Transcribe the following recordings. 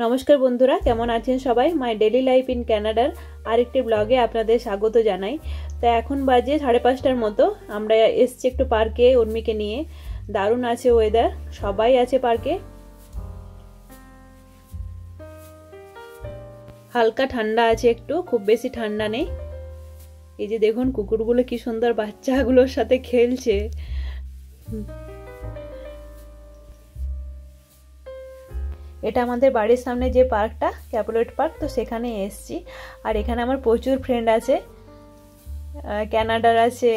নমস্কার বন্ধুরা, কেমন আছেন সবাই? মাই ডেইলি লাইফ ইন কানাডার আরেকটি ব্লগে আপনাদের স্বাগত জানাই। তো এখন বাজে 5:30টার মতো। আমরা এসছি একটু পার্কে উর্মিকে নিয়ে। দারুণ আছে ওয়েদার, সবাই আছে পার্কে। হালকা ঠান্ডা আছে, একটু খুব বেশি ঠান্ডা নেই। এই যে দেখুন কুকুরগুলো কি সুন্দর বাচ্চাগুলোর সাথে খেলছে। এটা আমাদের বাড়ির সামনে যে পার্কটা, ক্যাপুলেট পার্ক, তো সেখানে এসছি। আর এখানে আমার প্রচুর ফ্রেন্ড আছে, কানাডার আছে,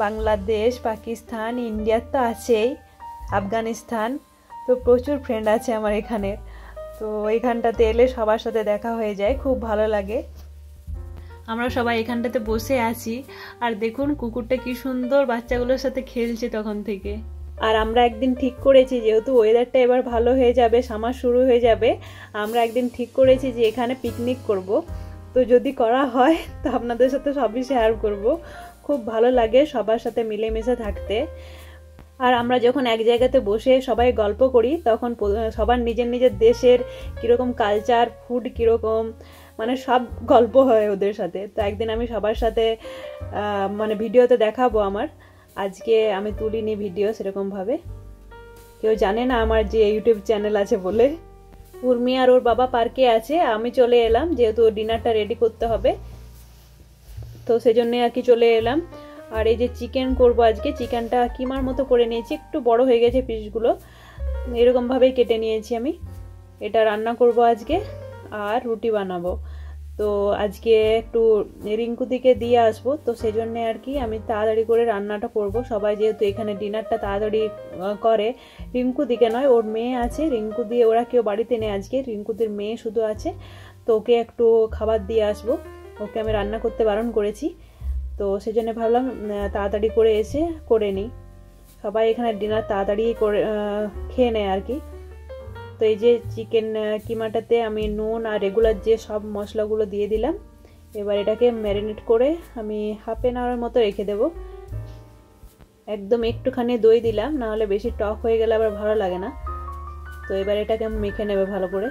বাংলাদেশ, পাকিস্তান, ইন্ডিয়ার তো আছেই, আফগানিস্তান, তো প্রচুর ফ্রেন্ড আছে আমার এখানে। তো এইখানটাতে এলে সবার সাথে দেখা হয়ে যায়, খুব ভালো লাগে। আমরা সবাই এখানটাতে বসে আছি আর দেখুন কুকুরটা কি সুন্দর বাচ্চাগুলোর সাথে খেলছে তখন থেকে। আর আমরা একদিন ঠিক করেছি, যেহেতু ওয়েদারটা এবার ভালো হয়ে যাবে, সামার শুরু হয়ে যাবে, আমরা একদিন ঠিক করেছি যে এখানে পিকনিক করব। তো যদি করা হয় তো আপনাদের সাথে সবই শেয়ার করব। খুব ভালো লাগে সবার সাথে মিলেমিশে থাকতে। আর আমরা যখন এক জায়গাতে বসে সবাই গল্প করি তখন সবার নিজের নিজের দেশের কীরকম কালচার, ফুড কীরকম, মানে সব গল্প হয় ওদের সাথে। তো একদিন আমি সবার সাথে মানে ভিডিওতে দেখাবো আমার। আজকে আমি তুলিনি ভিডিও সেরকমভাবে, কেউ জানে না আমার যে ইউটিউব চ্যানেল আছে বলে। উর্মি আর ওর বাবা পার্কে আছে, আমি চলে এলাম যেহেতু ডিনারটা রেডি করতে হবে, তো সেজন্য আর কি চলে এলাম। আর এই যে চিকেন করব আজকে, চিকেনটা কিমার মতো করে নিয়েছি, একটু বড় হয়ে গেছে পিসগুলো, এরকমভাবেই কেটে নিয়েছি আমি। এটা রান্না করব আজকে আর রুটি বানাবো। তো আজকে একটু রিঙ্কুদিকে দিয়ে আসবো, তো সেজন্য আর কি আমি তাড়াতাড়ি করে রান্নাটা করব। সবাই যেহেতু এখানে ডিনারটা তাড়াতাড়ি করে, রিঙ্কুদিকে নয়, ওর মেয়ে আছে, রিঙ্কুদি ওরা কেউ বাড়িতে নেই আজকে, রিঙ্কুদির মেয়ে শুধু আছে, তো ওকে একটু খাবার দিয়ে আসবো। ওকে আমি রান্না করতে বারণ করেছি, তো সেজন্য ভাবলাম তাড়াতাড়ি করে এসে করে নিই। সবাই এখানে ডিনার তাড়াতাড়ি করে খেয়ে নেয় আর কি। তো এই যে চিকেন কিমাটাতে আমি নুন আর রেগুলার যে সব মশলাগুলো দিয়ে দিলাম। এবার এটাকে ম্যারিনেট করে আমি হাফ এন আওয়ারের মতো রেখে দেব। একদম একটুখানি দই দিলাম, নাহলে বেশি টক হয়ে গেলে আবার ভালো লাগে না। তো এবার এটাকে আমি মেখে নেব ভালো করে।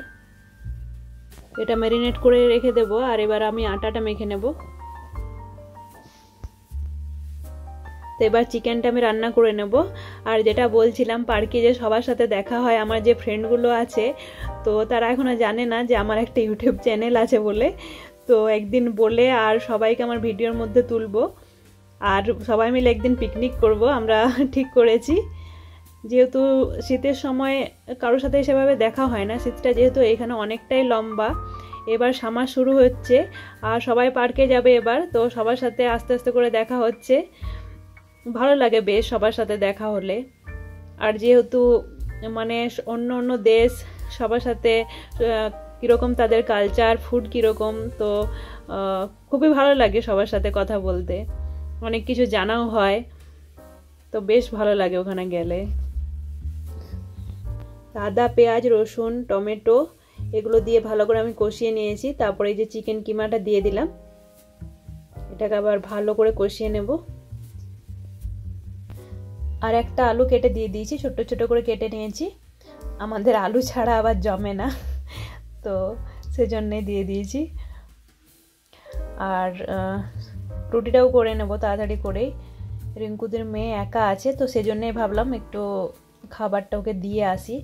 এটা ম্যারিনেট করে রেখে দেব। আর এবার আমি আটাটা মেখে নেব। তো এবার চিকেনটা আমি রান্না করে নেব। আর যেটা বলছিলাম, পার্কে যে সবার সাথে দেখা হয়, আমার যে ফ্রেন্ডগুলো আছে, তো তারা এখনো জানে না যে আমার একটা ইউটিউব চ্যানেল আছে বলে। তো একদিন বলে আর সবাইকে আমার ভিডিওর মধ্যে তুলবো, আর সবাই মিলে একদিন পিকনিক করব আমরা ঠিক করেছি। যেহেতু শীতের সময় কারোর সাথে সেভাবে দেখা হয় না, শীতটা যেহেতু এখানে অনেকটাই লম্বা, এবার সামার শুরু হচ্ছে আর সবাই পার্কে যাবে এবার, তো সবার সাথে আস্তে আস্তে করে দেখা হচ্ছে। ভালো লাগে বেশ সবার সাথে দেখা হলে। আর যেহেতু মানে অন্য অন্য দেশ, সবার সাথে কীরকম তাদের কালচার, ফুড কীরকম, তো খুবই ভালো লাগে সবার সাথে কথা বলতে, অনেক কিছু জানাও হয়, তো বেশ ভালো লাগে ওখানে গেলে। আদা, পেঁয়াজ, রসুন, টমেটো এগুলো দিয়ে ভালো করে আমি কষিয়ে নিয়েছি। তারপরে এই যে চিকেন কিমাটা দিয়ে দিলাম, এটাকে আবার ভালো করে কষিয়ে নেব। আর একটা আলু কেটে দিয়ে দিয়েছি, ছোট ছোট করে কেটে নিয়েছি, আমাদের আলু ছাড়া আবার জমে না, তো সেজন্যে দিয়ে দিয়েছি। আর রুটিটাও করে নেব তাড়াতাড়ি করেই। রিঙ্কুদের মেয়ে একা আছে, তো সেজন্যই ভাবলাম একটু খাবারটা ওকে দিয়ে আসি।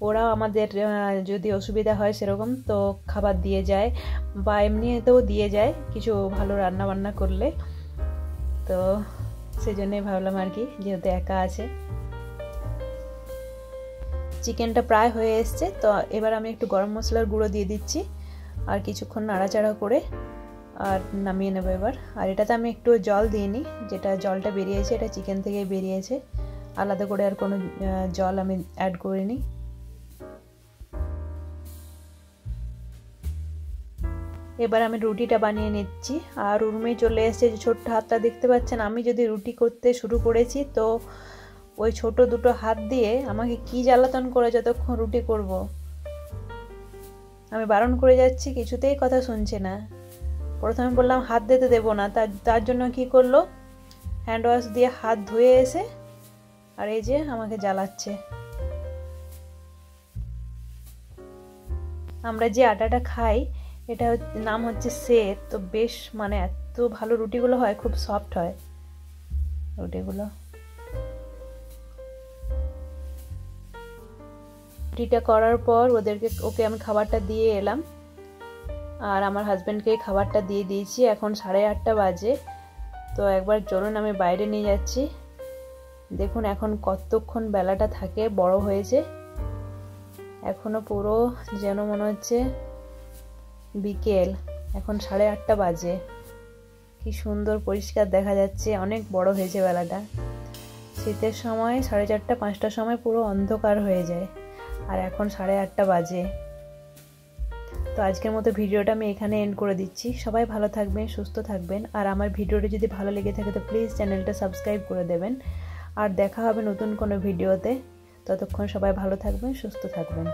ওরাও আমাদের যদি অসুবিধা হয় সেরকম তো খাবার দিয়ে যায়, বা এমনিতেও দিয়ে যায় কিছু ভালো রান্না বান্না করলে। তো সেজন্যই ভাবলাম আর কি, যেহেতু একা আছে। চিকেনটা প্রায় হয়ে এসছে, তো এবার আমি একটু গরম মশলার গুঁড়ো দিয়ে দিচ্ছি আর কিছুক্ষণ নাড়াচাড়া করে আর নামিয়ে নেবো এবার। আর এটাতে আমি একটু জল দিইনি, যেটা জলটা বেরিয়েছে এটা চিকেন থেকে বেরিয়েছে, আলাদা করে আর কোনো জল আমি অ্যাড করিনি। এবার আমি রুটিটা বানিয়ে নিচ্ছি। আর উর্মি চলে এসেছে, যে ছোট্ট হাতটা দেখতে পাচ্ছেন, আমি যদি রুটি করতে শুরু করেছি তো ওই ছোট দুটো হাত দিয়ে আমাকে কি জ্বালাতন করে যতক্ষণ রুটি করব। আমি বারণ করে যাচ্ছি, কিছুতেই কথা শুনছে না। প্রথমে বললাম হাত দিতে দেবো না, তার জন্য কি করলো, হ্যান্ড ওয়াশ দিয়ে হাত ধুয়ে এসে আর এই যে আমাকে জ্বালাচ্ছে। আমরা যে আটাটা খাই এটা নাম হচ্ছে সেত। তো বেশ মানে এত ভালো রুটিগুলো হয়, খুব সফট হয় রুটিগুলো। রুটিটা করার পর ওকে আমি খাবারটা দিয়ে এলাম, আর আমার হাজব্যান্ডকে খাবারটা দিয়ে দিয়েছি। এখন 8:30 বাজে। তো একবার চলুন আমি বাইরে নিয়ে যাচ্ছি। দেখুন এখন কতক্ষণ বেলাটা থাকে, বড় হয়েছে। এখনো পুরো যেন মনে হচ্ছে বিকেল। এখন 8:30 বাজে। কি সুন্দর পরিষ্কার দেখা যাচ্ছে, অনেক বড় হয়েছে বেলাটা। শীতের সময় 4:30 5টার সময় পুরো অন্ধকার হয়ে যায়, আর এখন 8:30 বাজে। তো আজকের মতো ভিডিওটা আমি এখানে এন্ড করে দিচ্ছি। সবাই ভালো থাকবেন, সুস্থ থাকবেন, আর আমার ভিডিওটা যদি ভালো লেগে থাকে তো প্লিজ চ্যানেলটা সাবস্ক্রাইব করে দেবেন। আর দেখা হবে নতুন কোনো ভিডিওতে। ততক্ষণ সবাই ভালো থাকবেন, সুস্থ থাকবেন।